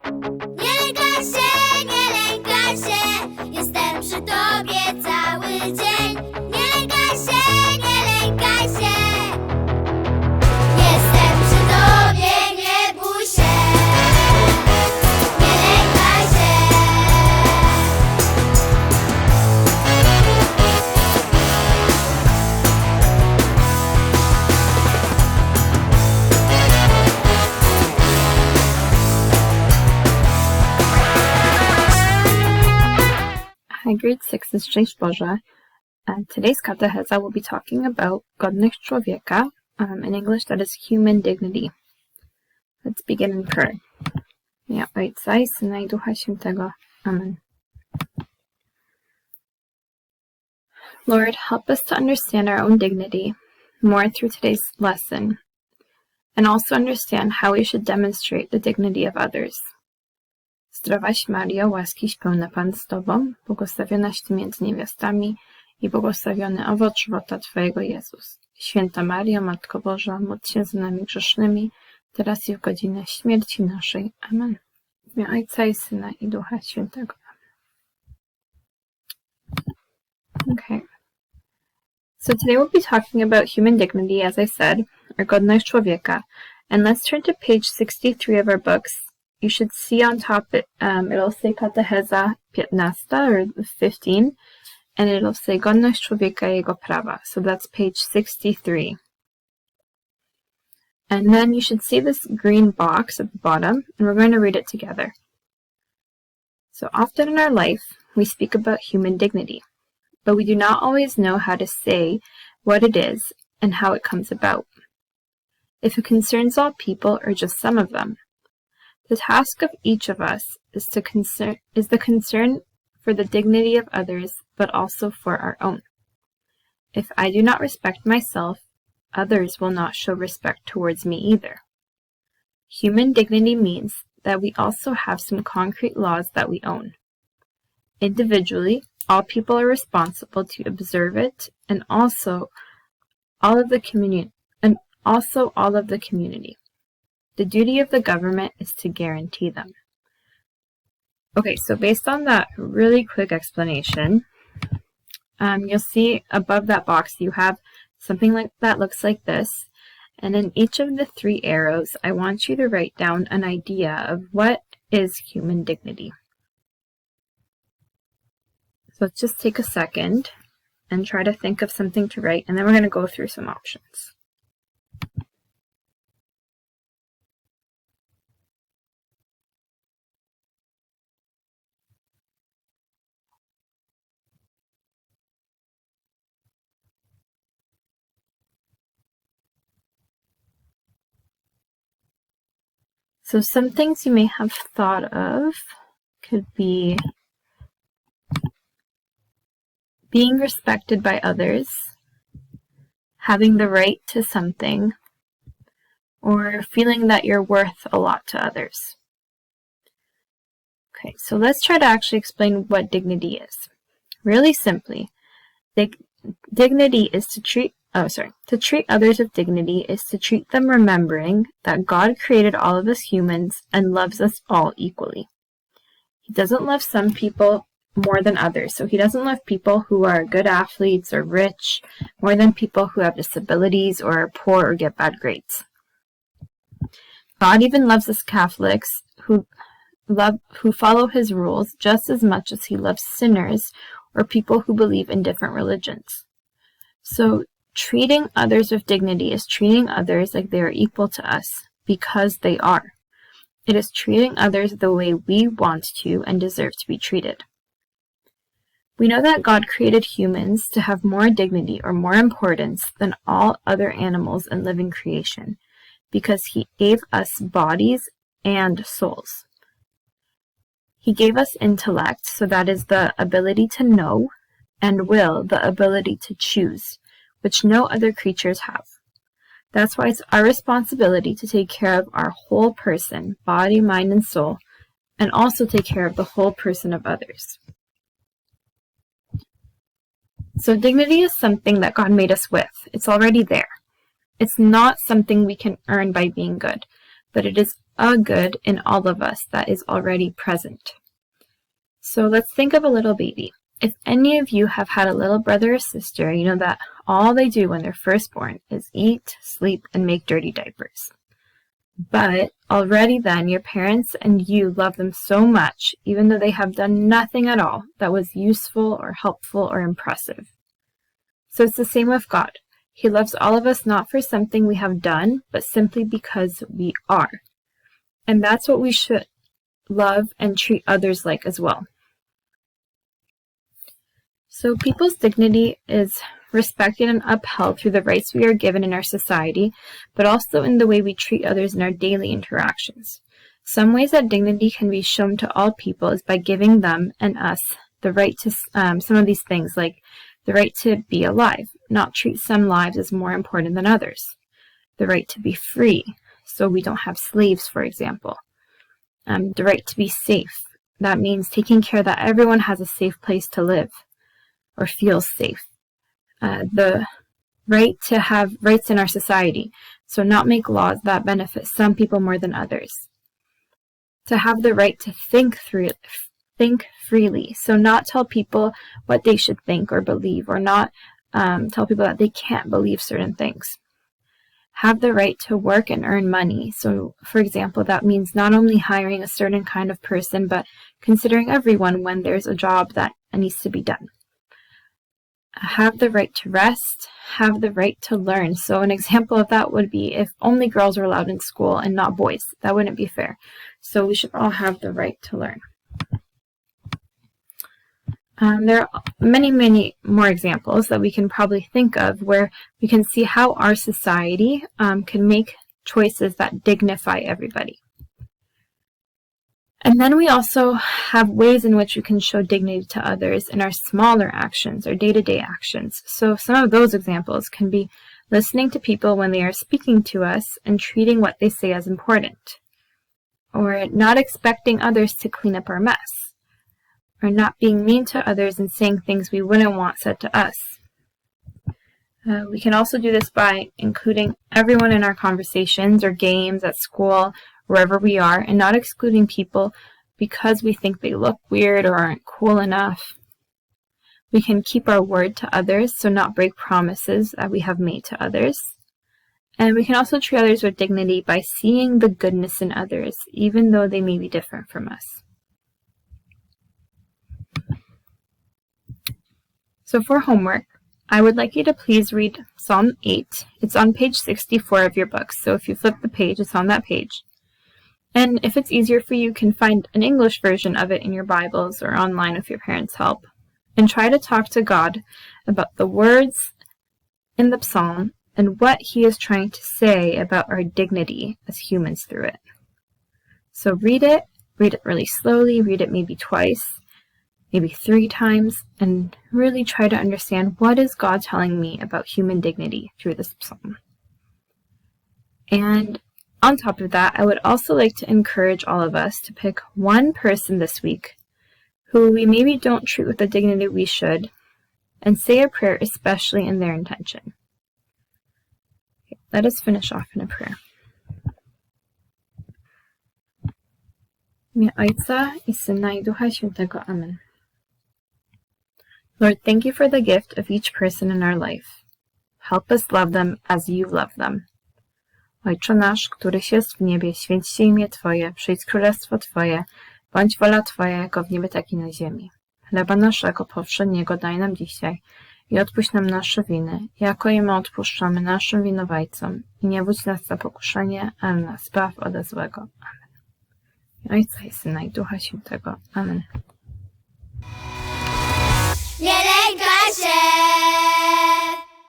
Nie lękaj się, jestem przy tobie cały dzień. Nie lękaj się, jestem przy tobie, nie bój się. Nie lękaj się. Hi, grade 6, Szczęść Boże. Today's katecheza will be talking about godność człowieka. In English, that is human dignity. Let's begin in prayer. W imię Ojca i Syna i Ducha Świętego. Amen. Lord, help us to understand our own dignity more through today's lesson, and also understand how we should demonstrate the dignity of others. Zdrowaś Mario, łaskiś pełna Pan z Tobą, błogosławionaś Ty między niewiastami i błogosławiony owoc żywota Twojego Jezus. Święta Mario, Matko Boża, módl się za nami grzesznymi, teraz i w godzinę śmierci naszej. Amen. W imię Ojca i Syna i Ducha Świętego. Okay. So today we'll be talking about human dignity, as I said, or godność człowieka. And let's turn to page 63 of our books. You should see on top, it'll say katecheza 15 or 15, and it'll say godność człowieka i jego prawa. So that's page 63. And then you should see this green box at the bottom, and we're going to read it together. So often in our life, we speak about human dignity, but we do not always know how to say what it is and how it comes about. If it concerns all people or just some of them. The task of each of us is the concern for the dignity of others, but also for our own. If I do not respect myself, others will not show respect towards me either. Human dignity means that we also have some concrete laws that we own. Individually, all people are responsible to observe it, and also all of the community. The duty of the government is to guarantee them. Okay, so based on that really quick explanation, you'll see above that box you have something like that looks like this. And in each of the 3 arrows, I want you to write down an idea of what is human dignity. So let's just take a second and try to think of something to write, and then we're going to go through some options. So some things you may have thought of could be being respected by others, having the right to something, or feeling that you're worth a lot to others. Okay, so let's try to actually explain what dignity is. Really simply, dignity is to treat others with dignity is to treat them remembering that God created all of us humans and loves us all equally. He doesn't love some people more than others. So he doesn't love people who are good athletes or rich more than people who have disabilities or are poor or get bad grades. God even loves us Catholics who follow his rules just as much as he loves sinners or people who believe in different religions. So treating others with dignity is treating others like they are equal to us because they are. It is treating others the way we want to and deserve to be treated. We know that God created humans to have more dignity or more importance than all other animals in living creation because he gave us bodies and souls. He gave us intellect, so that is the ability to know, and will, the ability to choose, which no other creatures have. That's why it's our responsibility to take care of our whole person, body, mind, and soul, and also take care of the whole person of others. So dignity is something that God made us with. It's already there. It's not something we can earn by being good, but it is a good in all of us that is already present. So let's think of a little baby. If any of you have had a little brother or sister, you know that all they do when they're first born is eat, sleep, and make dirty diapers. But already then, your parents and you love them so much, even though they have done nothing at all that was useful or helpful or impressive. So it's the same with God. He loves all of us not for something we have done, but simply because we are. And that's what we should love and treat others like as well. So people's dignity is respected and upheld through the rights we are given in our society, but also in the way we treat others in our daily interactions. Some ways that dignity can be shown to all people is by giving them and us the right to some of these things, like the right to be alive, not treat some lives as more important than others. The right to be free, so we don't have slaves, for example. The right to be safe. That means taking care that everyone has a safe place to live or feels safe. The right to have rights in our society, so not make laws that benefit some people more than others. To have the right to think freely, so not tell people what they should think or believe, or not tell people that they can't believe certain things. Have the right to work and earn money. So, for example, that means not only hiring a certain kind of person, but considering everyone when there's a job that needs to be done. Have the right to rest, have the right to learn. So an example of that would be if only girls were allowed in school and not boys. That wouldn't be fair. So we should all have the right to learn. There are many, many more examples that we can probably think of where we can see how our society can make choices that dignify everybody. And then we also have ways in which we can show dignity to others in our smaller actions, or day-to-day actions. So some of those examples can be listening to people when they are speaking to us and treating what they say as important, or not expecting others to clean up our mess, or not being mean to others and saying things we wouldn't want said to us. We can also do this by including everyone in our conversations or games at school, wherever we are, and not excluding people because we think they look weird or aren't cool enough. We can keep our word to others, so not break promises that we have made to others. And we can also treat others with dignity by seeing the goodness in others, even though they may be different from us. So for homework, I would like you to please read Psalm 8. It's on page 64 of your book, so if you flip the page, it's on that page. And if it's easier for you, you can find an English version of it in your Bibles or online with your parents' help. And try to talk to God about the words in the psalm and what He is trying to say about our dignity as humans through it. So read it really slowly, read it maybe twice, maybe 3 times, and really try to understand what is God telling me about human dignity through this psalm. And on top of that, I would also like to encourage all of us to pick one person this week who we maybe don't treat with the dignity we should, and say a prayer especially in their intention. Okay, let us finish off in a prayer. W imię Ojca i Syna i Ducha Świętego. Amen. Lord, thank you for the gift of each person in our life. Help us love them as you love them. Ojcze nasz, któryś jest w niebie, święć się imię Twoje, przyjdź królestwo Twoje, bądź wola Twoja, jako w niebie, tak i na ziemi. Chleba naszego powszedniego daj nam dzisiaj i odpuść nam nasze winy, jako i my odpuszczamy naszym winowajcom. I nie wódź nas na pokuszenie, ale nas zbaw ode złego. Amen. Ojca i Syna i Ducha Świętego. Amen. Nie lękaj się.